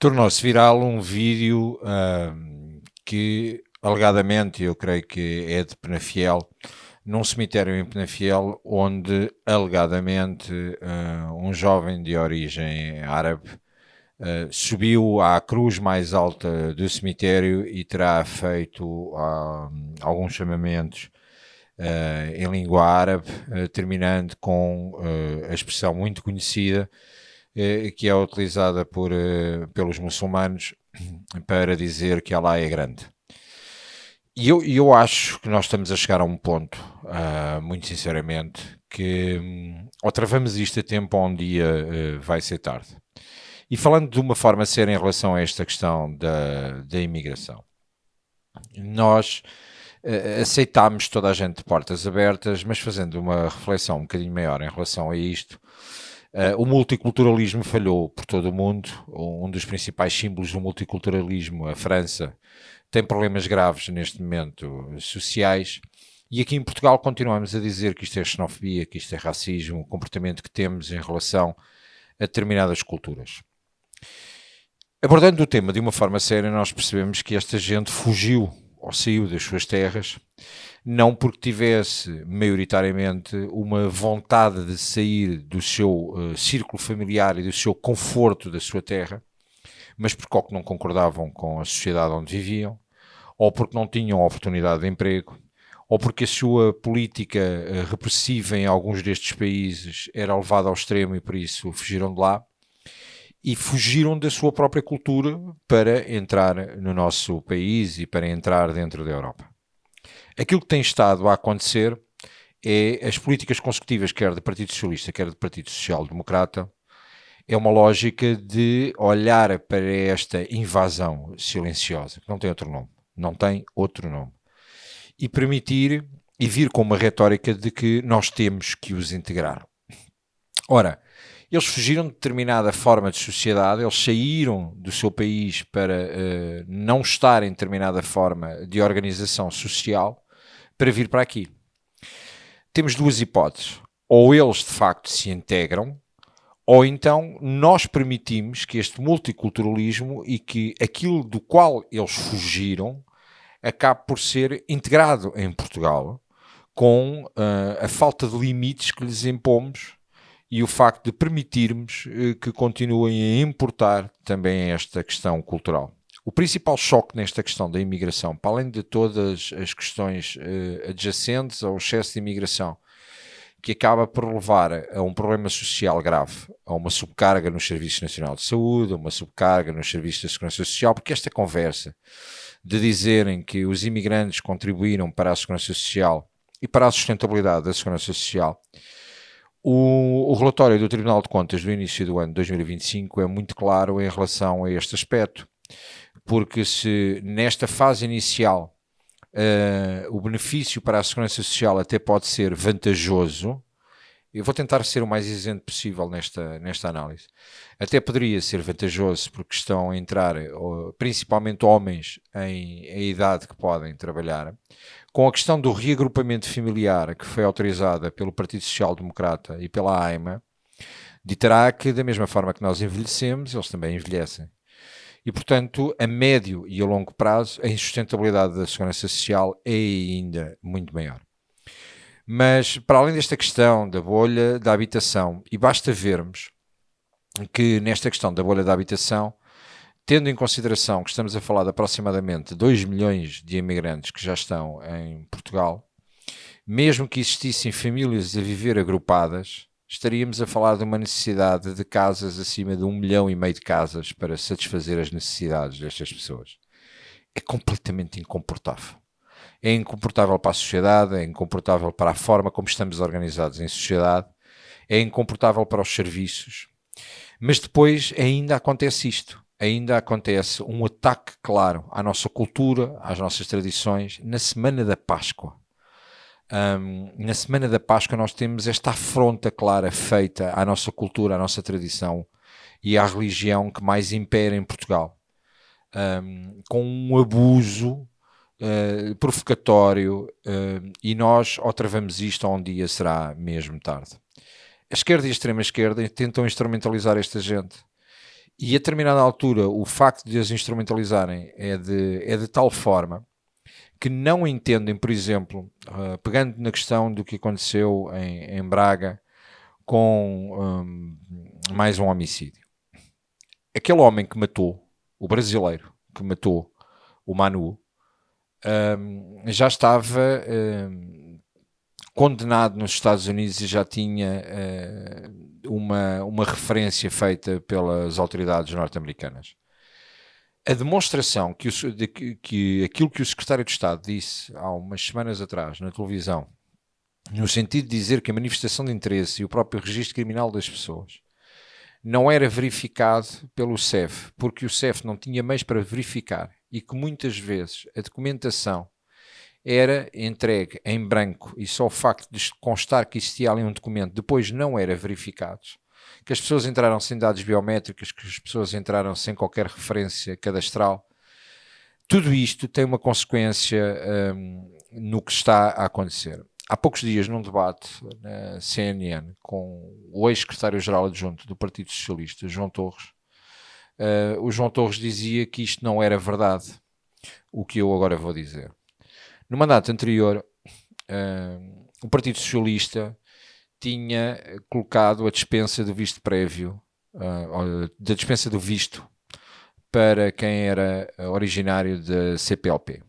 Tornou-se viral um vídeo que, alegadamente, eu creio que é de Penafiel, num cemitério em Penafiel, onde, alegadamente, um jovem de origem árabe subiu à cruz mais alta do cemitério e terá feito alguns chamamentos em língua árabe, terminando com a expressão muito conhecida que é utilizada pelos muçulmanos para dizer que Allah é grande. E eu acho que nós estamos a chegar a um ponto, muito sinceramente, que ou travamos isto a tempo ou um dia vai ser tarde. E falando de uma forma séria em relação a esta questão da imigração, nós aceitámos toda a gente de portas abertas, mas fazendo uma reflexão um bocadinho maior em relação a isto, o multiculturalismo falhou por todo o mundo. Um dos principais símbolos do multiculturalismo, a França, tem problemas graves neste momento sociais, e aqui em Portugal continuamos a dizer que isto é xenofobia, que isto é racismo, o comportamento que temos em relação a determinadas culturas. Abordando o tema de uma forma séria, nós percebemos que esta gente fugiu ou saiu das suas terras, não porque tivesse maioritariamente uma vontade de sair do seu círculo familiar e do seu conforto da sua terra, mas porque ou que não concordavam com a sociedade onde viviam, ou porque não tinham oportunidade de emprego, ou porque a sua política repressiva em alguns destes países era levada ao extremo e por isso fugiram de lá, e fugiram da sua própria cultura para entrar no nosso país e para entrar dentro da Europa. Aquilo que tem estado a acontecer é as políticas consecutivas, quer do Partido Socialista, quer do Partido Social Democrata, é uma lógica de olhar para esta invasão silenciosa, que não tem outro nome, e permitir e vir com uma retórica de que nós temos que os integrar. Ora, eles fugiram de determinada forma de sociedade, eles saíram do seu país para não estar em determinada forma de organização social para vir para aqui. Temos duas hipóteses. Ou eles de facto se integram, ou então nós permitimos que este multiculturalismo e que aquilo do qual eles fugiram acabe por ser integrado em Portugal, com a falta de limites que lhes impomos e o facto de permitirmos que continuem a importar também esta questão cultural. O principal choque nesta questão da imigração, para além de todas as questões adjacentes ao excesso de imigração, que acaba por levar a um problema social grave, a uma subcarga no Serviço Nacional de Saúde, a uma subcarga nos Serviços da Segurança Social, porque esta conversa de dizerem que os imigrantes contribuíram para a Segurança Social e para a sustentabilidade da Segurança Social, o relatório do Tribunal de Contas do início do ano de 2025 é muito claro em relação a este aspecto, porque se nesta fase inicial o benefício para a Segurança Social até pode ser vantajoso, eu vou tentar ser o mais isento possível nesta análise, até poderia ser vantajoso porque estão a entrar principalmente homens em idade que podem trabalhar, com a questão do reagrupamento familiar que foi autorizada pelo Partido Social Democrata e pela AIMA, ditará que da mesma forma que nós envelhecemos, eles também envelhecem. E, portanto, a médio e a longo prazo, a insustentabilidade da segurança social é ainda muito maior. Mas, para além desta questão da bolha da habitação, e basta vermos que nesta questão da bolha da habitação, tendo em consideração que estamos a falar de aproximadamente 2 milhões de imigrantes que já estão em Portugal, mesmo que existissem famílias a viver agrupadas, estaríamos a falar de uma necessidade de casas acima de 1,5 milhão de casas para satisfazer as necessidades destas pessoas. É completamente incomportável. É incomportável para a sociedade, é incomportável para a forma como estamos organizados em sociedade, é incomportável para os serviços. Mas depois ainda acontece isto. Ainda acontece um ataque claro à nossa cultura, às nossas tradições, na Semana da Páscoa. Na Semana da Páscoa nós temos esta afronta clara feita à nossa cultura, à nossa tradição e à religião que mais impera em Portugal, com um abuso provocatório, e nós ou travamos isto ou um dia será mesmo tarde. A esquerda e a extrema-esquerda tentam instrumentalizar esta gente E a determinada altura, o facto de as instrumentalizarem é de tal forma que não entendem, por exemplo, pegando na questão do que aconteceu em Braga com mais um homicídio. Aquele homem que matou, o brasileiro que matou o Manu, já estava condenado nos Estados Unidos e já tinha uma referência feita pelas autoridades norte-americanas. A demonstração que aquilo que o secretário de Estado disse há umas semanas atrás na televisão, no sentido de dizer que a manifestação de interesse e o próprio registro criminal das pessoas não era verificado pelo CEF, porque o CEF não tinha meios para verificar e que muitas vezes a documentação era entregue em branco e só o facto de constar que existia ali um documento depois não era verificado, que as pessoas entraram sem dados biométricos, que as pessoas entraram sem qualquer referência cadastral. Tudo isto tem uma consequência no que está a acontecer. Há poucos dias, num debate na CNN com o ex-secretário-geral adjunto do Partido Socialista, João Torres, o João Torres dizia que isto não era verdade, o que eu agora vou dizer. No mandato anterior, o Partido Socialista tinha colocado a dispensa do visto prévio, da dispensa do visto para quem era originário da CPLP.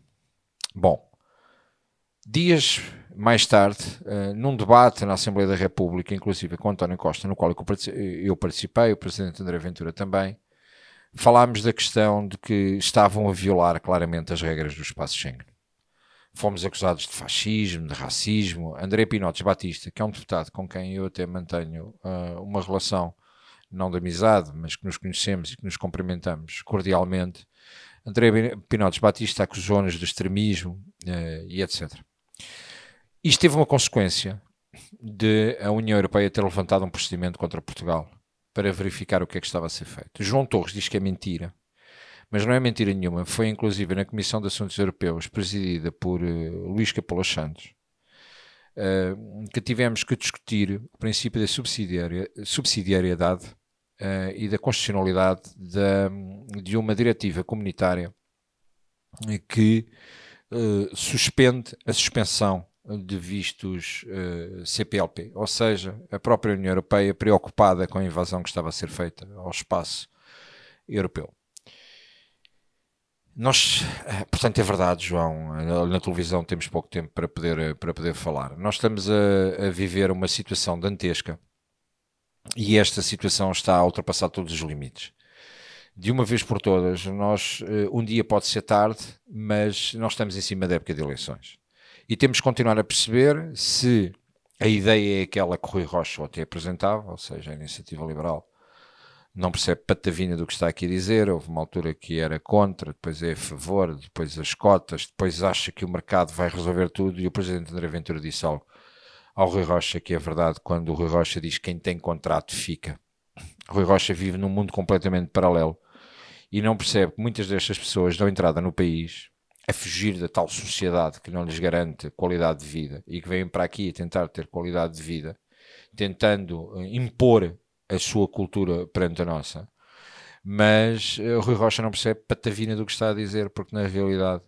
Bom, dias mais tarde, num debate na Assembleia da República, inclusive com António Costa, no qual eu participei, o Presidente André Ventura também, falámos da questão de que estavam a violar claramente as regras do espaço Schengen. Fomos acusados de fascismo, de racismo. André Pinotes Batista, que é um deputado com quem eu até mantenho uma relação, não de amizade, mas que nos conhecemos e que nos cumprimentamos cordialmente, André Pinotes Batista acusou-nos de extremismo e etc. Isto teve uma consequência de a União Europeia ter levantado um procedimento contra Portugal para verificar o que é que estava a ser feito. João Torres diz que é mentira. Mas não é mentira nenhuma, foi inclusive na Comissão de Assuntos Europeus, presidida por Luís Capolas Santos, que tivemos que discutir o princípio da subsidiariedade e da constitucionalidade de uma diretiva comunitária que suspende a suspensão de vistos CPLP, ou seja, a própria União Europeia preocupada com a invasão que estava a ser feita ao espaço europeu. Portanto, é verdade, João, na televisão temos pouco tempo para poder falar. Nós estamos a viver uma situação dantesca e esta situação está a ultrapassar todos os limites. De uma vez por todas, um dia pode ser tarde, mas nós estamos em cima da época de eleições. E temos que continuar a perceber se a ideia é aquela que Rui Rocha até apresentava, ou seja, a Iniciativa Liberal, não percebe patavina do que está aqui a dizer. Houve uma altura que era contra, depois é a favor, depois as cotas, depois acha que o mercado vai resolver tudo, e o Presidente André Ventura disse algo ao Rui Rocha que é verdade, quando o Rui Rocha diz que quem tem contrato fica. Rui Rocha vive num mundo completamente paralelo e não percebe que muitas destas pessoas dão entrada no país a fugir da tal sociedade que não lhes garante qualidade de vida e que vêm para aqui a tentar ter qualidade de vida, tentando impor a sua cultura perante a nossa. Mas o Rui Rocha não percebe patavina do que está a dizer, porque na realidade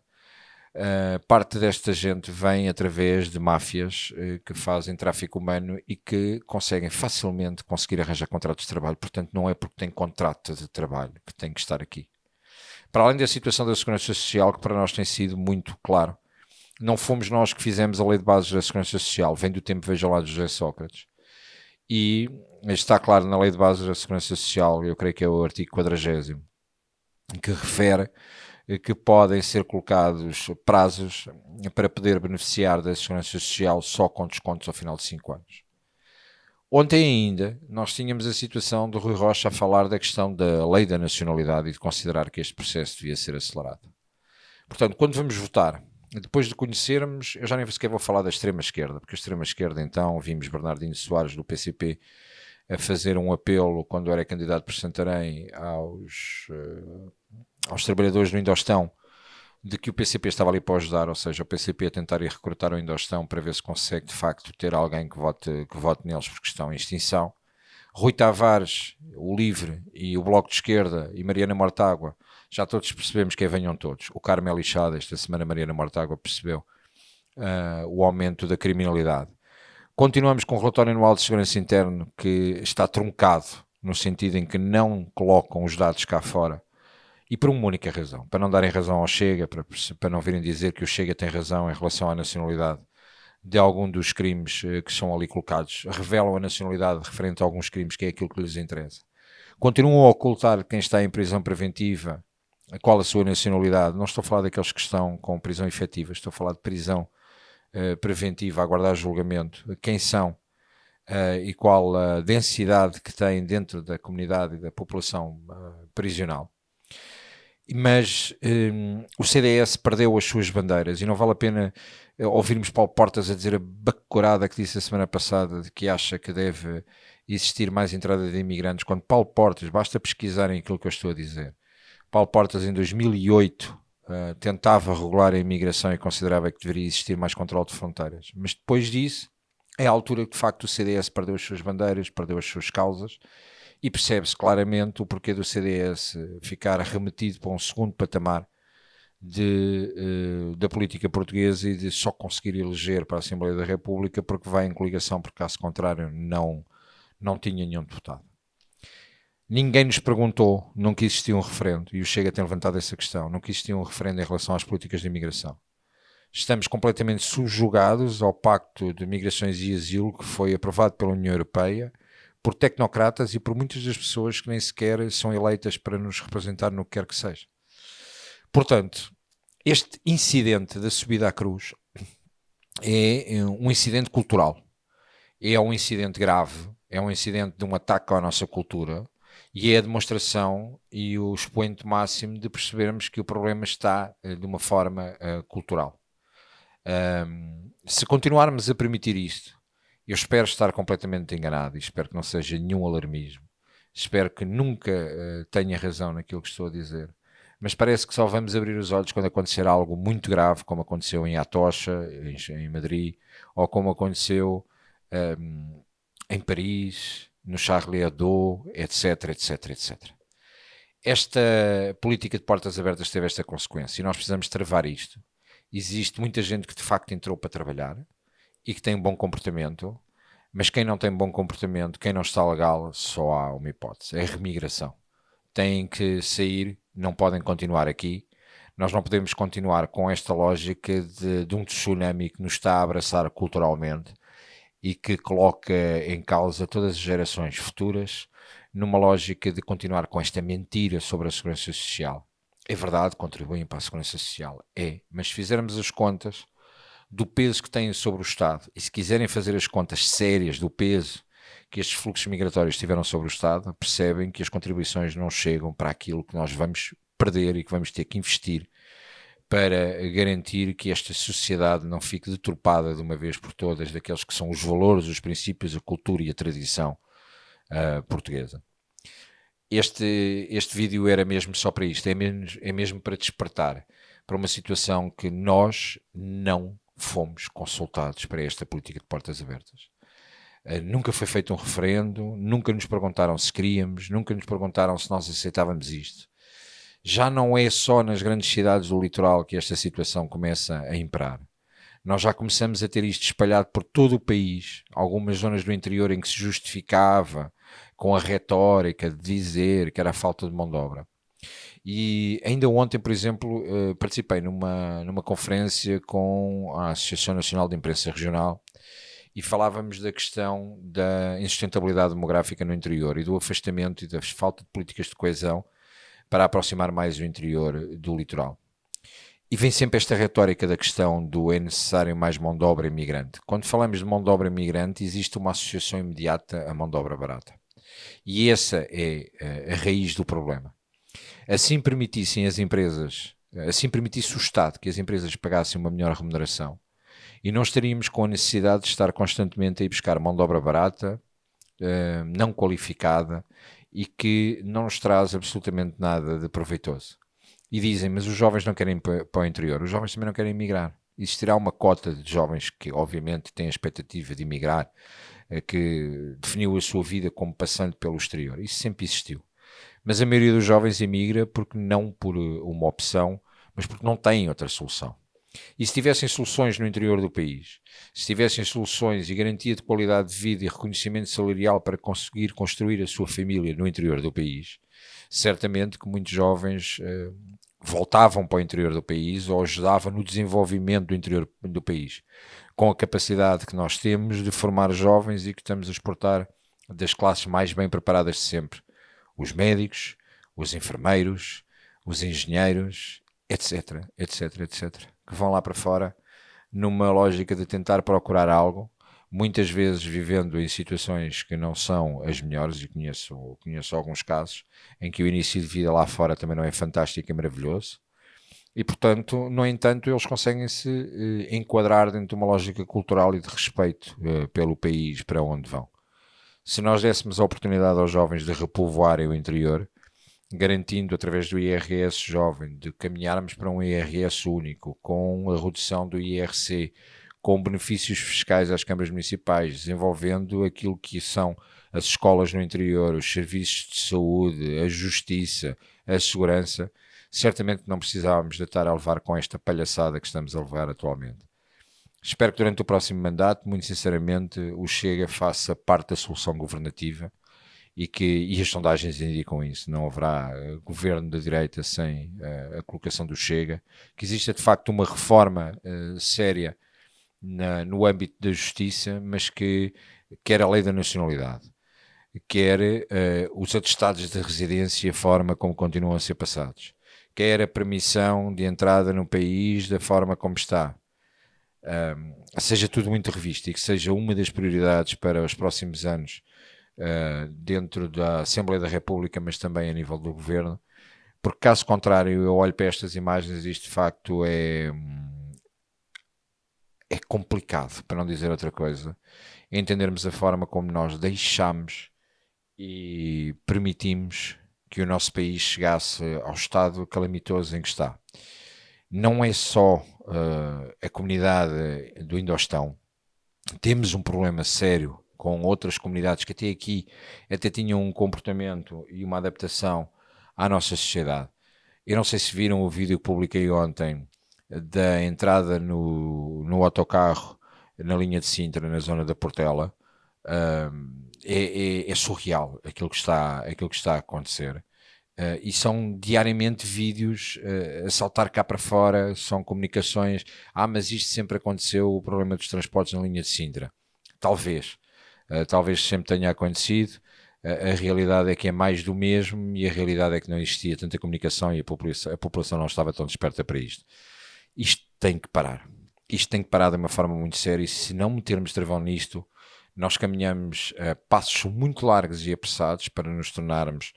parte desta gente vem através de máfias que fazem tráfico humano e que conseguem facilmente arranjar contratos de trabalho. Portanto, não é porque tem contrato de trabalho que tem que estar aqui. Para além da situação da Segurança Social, que para nós tem sido muito claro, não fomos nós que fizemos a Lei de Bases da Segurança Social, vem do tempo, veja lá, de José Sócrates. E está claro na Lei de Bases da Segurança Social, eu creio que é o artigo 40º, que refere que podem ser colocados prazos para poder beneficiar da Segurança Social só com descontos ao final de 5 anos. Ontem ainda nós tínhamos a situação do Rui Rocha a falar da questão da lei da nacionalidade e de considerar que este processo devia ser acelerado. Portanto, quando vamos votar, depois de conhecermos, eu já nem sequer vou falar da extrema-esquerda, porque a extrema-esquerda, então, vimos Bernardino Soares do PCP a fazer um apelo, quando era candidato por Santarém, aos trabalhadores do Indostão, de que o PCP estava ali para ajudar, ou seja, o PCP a tentar ir recrutar o Indostão para ver se consegue, de facto, ter alguém que vote neles porque estão em extinção. Rui Tavares, o LIVRE e o Bloco de Esquerda e Mariana Mortágua, já todos percebemos que venham todos. O Carmo Lixada, esta semana Mariana Mortágua percebeu o aumento da criminalidade. Continuamos com o relatório anual de segurança interna, que está truncado, no sentido em que não colocam os dados cá fora, e por uma única razão, para não darem razão ao Chega, para não virem dizer que o Chega tem razão em relação à nacionalidade de algum dos crimes que são ali colocados, revelam a nacionalidade referente a alguns crimes, que é aquilo que lhes interessa. Continuam a ocultar quem está em prisão preventiva, qual a sua nacionalidade. Não estou a falar daqueles que estão com prisão efetiva, estou a falar de prisão preventiva, a aguardar julgamento, quem são e qual a densidade que têm dentro da comunidade e da população prisional. Mas o CDS perdeu as suas bandeiras e não vale a pena ouvirmos Paulo Portas a dizer a bacurada que disse a semana passada de que acha que deve existir mais entrada de imigrantes, quando Paulo Portas, basta pesquisarem aquilo que eu estou a dizer. Paulo Portas em 2008 tentava regular a imigração e considerava que deveria existir mais controle de fronteiras, mas depois disso é a altura que de facto o CDS perdeu as suas bandeiras, perdeu as suas causas, e percebe-se claramente o porquê do CDS ficar remetido para um segundo patamar da política portuguesa e de só conseguir eleger para a Assembleia da República porque vai em coligação, porque caso contrário não tinha nenhum deputado. Ninguém nos perguntou, nunca existiu um referendo, e o Chega tem levantado essa questão, nunca existiu um referendo em relação às políticas de imigração. Estamos completamente subjugados ao Pacto de Migrações e Asilo que foi aprovado pela União Europeia, por tecnocratas e por muitas das pessoas que nem sequer são eleitas para nos representar no que quer que seja. Portanto, este incidente da subida à cruz é um incidente cultural, é um incidente grave, é um incidente de um ataque à nossa cultura e é a demonstração e o expoente máximo de percebermos que o problema está de uma forma cultural. Se continuarmos a permitir isto, eu espero estar completamente enganado e espero que não seja nenhum alarmismo. Espero que nunca tenha razão naquilo que estou a dizer. Mas parece que só vamos abrir os olhos quando acontecer algo muito grave, como aconteceu em Atocha, em Madrid, ou como aconteceu em Paris, no Charlie Hebdo, etc, etc, etc. Esta política de portas abertas teve esta consequência e nós precisamos travar isto. Existe muita gente que de facto entrou para trabalhar e que tem bom comportamento, mas quem não tem bom comportamento, quem não está legal, só há uma hipótese, é a remigração. Têm que sair, não podem continuar aqui. Nós não podemos continuar com esta lógica de um tsunami que nos está a abraçar culturalmente e que coloca em causa todas as gerações futuras numa lógica de continuar com esta mentira sobre a segurança social. É verdade, contribuem para a segurança social, mas se fizermos as contas do peso que têm sobre o Estado, e se quiserem fazer as contas sérias do peso que estes fluxos migratórios tiveram sobre o Estado, percebem que as contribuições não chegam para aquilo que nós vamos perder e que vamos ter que investir para garantir que esta sociedade não fique deturpada de uma vez por todas daqueles que são os valores, os princípios, a cultura e a tradição portuguesa. Este vídeo era mesmo só para isto, é mesmo para despertar para uma situação que nós não fomos consultados para esta política de portas abertas. Nunca foi feito um referendo, nunca nos perguntaram se queríamos, nunca nos perguntaram se nós aceitávamos isto. Já não é só nas grandes cidades do litoral que esta situação começa a imperar. Nós já começamos a ter isto espalhado por todo o país, algumas zonas do interior em que se justificava com a retórica de dizer que era a falta de mão de obra. E ainda ontem, por exemplo, participei numa conferência com a Associação Nacional de Imprensa Regional e falávamos da questão da insustentabilidade demográfica no interior e do afastamento e da falta de políticas de coesão para aproximar mais o interior do litoral. E vem sempre esta retórica da questão do é necessário mais mão de obra imigrante. Quando falamos de mão de obra imigrante, existe uma associação imediata à mão de obra barata. E essa é a raiz do problema. Assim permitisse o Estado que as empresas pagassem uma melhor remuneração e não estaríamos com a necessidade de estar constantemente a ir buscar mão de obra barata, não qualificada e que não nos traz absolutamente nada de proveitoso. E dizem, mas os jovens não querem ir para o interior, os jovens também não querem emigrar. Existirá uma cota de jovens que obviamente têm a expectativa de emigrar que definiu a sua vida como passando pelo exterior. Isso sempre existiu. Mas a maioria dos jovens emigra porque não por uma opção, mas porque não têm outra solução. E se tivessem soluções no interior do país, se tivessem soluções e garantia de qualidade de vida e reconhecimento salarial para conseguir construir a sua família no interior do país, certamente que muitos jovens voltavam para o interior do país ou ajudavam no desenvolvimento do interior do país, com a capacidade que nós temos de formar jovens e que estamos a exportar das classes mais bem preparadas de sempre. Os médicos, os enfermeiros, os engenheiros, etc, etc, etc, que vão lá para fora numa lógica de tentar procurar algo, muitas vezes vivendo em situações que não são as melhores, e conheço alguns casos em que o início de vida lá fora também não é fantástico e maravilhoso, e portanto, no entanto, eles conseguem se enquadrar dentro de uma lógica cultural e de respeito pelo país para onde vão. Se nós dessemos a oportunidade aos jovens de repovoarem o interior, garantindo através do IRS jovem, de caminharmos para um IRS único, com a redução do IRC, com benefícios fiscais às câmaras municipais, desenvolvendo aquilo que são as escolas no interior, os serviços de saúde, a justiça, a segurança, certamente não precisávamos de estar a levar com esta palhaçada que estamos a levar atualmente. Espero que durante o próximo mandato, muito sinceramente, o Chega faça parte da solução governativa e as sondagens indicam isso. Não haverá governo da direita sem a colocação do Chega, que exista de facto uma reforma séria no âmbito da justiça, mas que quer a lei da nacionalidade, quer os atestados de residência e a forma como continuam a ser passados, quer a permissão de entrada no país da forma como está. Seja tudo muito revisto e que seja uma das prioridades para os próximos anos dentro da Assembleia da República, mas também a nível do Governo, porque caso contrário eu olho para estas imagens e isto de facto é complicado, para não dizer outra coisa, entendermos a forma como nós deixamos e permitimos que o nosso país chegasse ao estado calamitoso em que está. Não é só a comunidade do Indostão. Temos um problema sério com outras comunidades que até aqui até tinham um comportamento e uma adaptação à nossa sociedade. Eu não sei se viram o vídeo que publiquei ontem da entrada no autocarro na linha de Sintra, na zona da Portela. É surreal aquilo que está a acontecer. E são diariamente vídeos a saltar cá para fora, são comunicações, mas isto sempre aconteceu, o problema dos transportes na linha de Sintra. Talvez sempre tenha acontecido, a realidade é que é mais do mesmo e a realidade é que não existia tanta comunicação e a população não estava tão desperta para isto. Isto tem que parar de uma forma muito séria, e se não metermos travão nisto, nós caminhamos a passos muito largos e apressados para nos tornarmos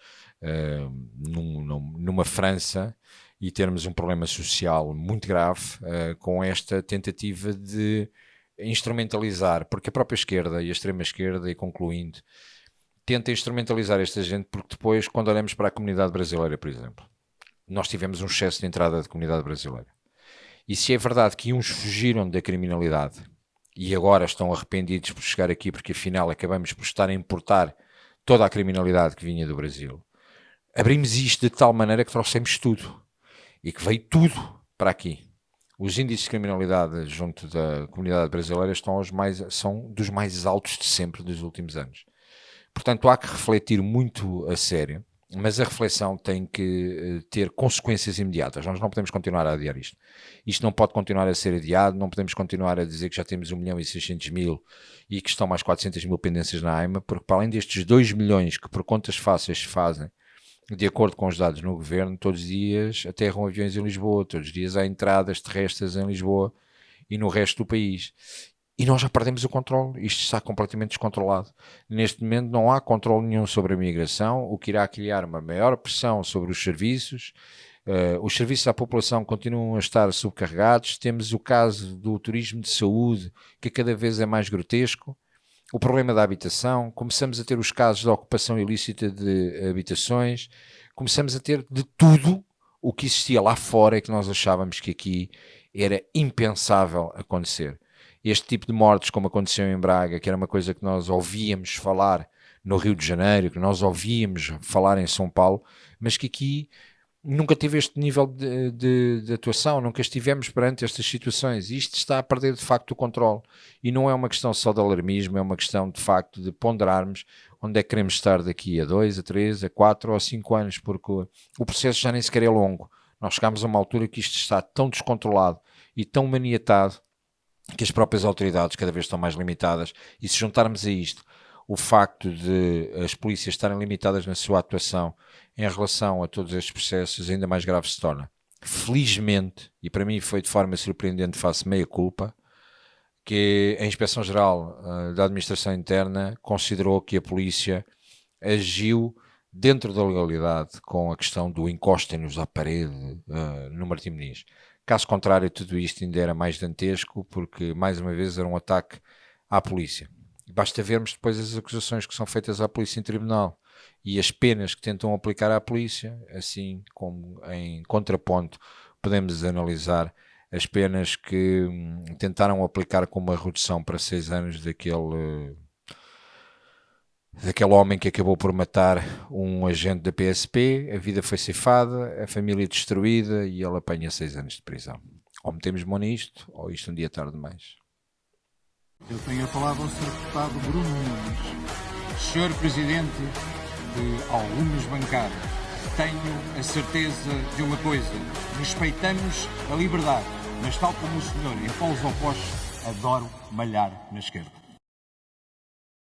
numa França e termos um problema social muito grave com esta tentativa de instrumentalizar, porque a própria esquerda e a extrema esquerda, e concluindo, tenta instrumentalizar esta gente, porque depois, quando olhamos para a comunidade brasileira, por exemplo, nós tivemos um excesso de entrada de comunidade brasileira. E se é verdade que uns fugiram da criminalidade e agora estão arrependidos por chegar aqui, porque afinal acabamos por estar a importar toda a criminalidade que vinha do Brasil, abrimos isto de tal maneira que trouxemos tudo e que veio tudo para aqui. Os índices de criminalidade junto da comunidade brasileira são dos mais altos de sempre dos últimos anos. Portanto, há que refletir muito a sério, mas a reflexão tem que ter consequências imediatas. Nós não podemos continuar a adiar isto. Isto não pode continuar a ser adiado, não podemos continuar a dizer que já temos 1.600.000 e que estão mais 400.000 pendências na AIMA, porque para além destes 2 milhões que por contas fáceis se fazem, de acordo com os dados no governo, todos os dias aterram aviões em Lisboa, todos os dias há entradas terrestres em Lisboa e no resto do país. E nós já perdemos o controle, isto está completamente descontrolado. Neste momento não há controle nenhum sobre a migração, o que irá criar uma maior pressão sobre os serviços. Os serviços à população continuam a estar subcarregados. Temos o caso do turismo de saúde, que cada vez é mais grotesco. O problema da habitação, começamos a ter os casos de ocupação ilícita de habitações, começamos a ter de tudo o que existia lá fora e que nós achávamos que aqui era impensável acontecer. este tipo de mortes, como aconteceu em Braga, que era uma coisa que nós ouvíamos falar no Rio de Janeiro, que nós ouvíamos falar em São Paulo, mas que aqui nunca teve este nível de atuação, nunca estivemos perante estas situações. Isto está a perder de facto o controle. E não é uma questão só de alarmismo, é uma questão de facto de ponderarmos onde é que queremos estar daqui a 2, a 3, a 4 ou a 5 anos, porque o processo já nem sequer é longo. Nós chegámos a uma altura que isto está tão descontrolado e tão maniatado que as próprias autoridades cada vez estão mais limitadas, e se juntarmos a isto o facto de as polícias estarem limitadas na sua atuação em relação a todos estes processos, ainda mais grave se torna. Felizmente, e para mim foi de forma surpreendente, faço meia culpa, que a Inspeção-Geral da Administração Interna considerou que a polícia agiu dentro da legalidade com a questão do encostem-nos à parede no Martim Moniz. Caso contrário, tudo isto ainda era mais dantesco, porque mais uma vez era um ataque à polícia. Basta vermos depois as acusações que são feitas à polícia em tribunal e as penas que tentam aplicar à polícia, assim como em contraponto podemos analisar as penas que tentaram aplicar com uma redução para 6 anos daquele homem que acabou por matar um agente da PSP. A vida foi ceifada, a família destruída e ele apanha 6 anos de prisão. Ou metemos mão nisto, ou isto um dia tarde demais. Eu tenho a palavra ao Sr. Deputado Bruno Nunes. Sr. Presidente de algumas bancadas, tenho a certeza de uma coisa: respeitamos a liberdade, mas tal como o senhor em polos opostos, adoro malhar na esquerda.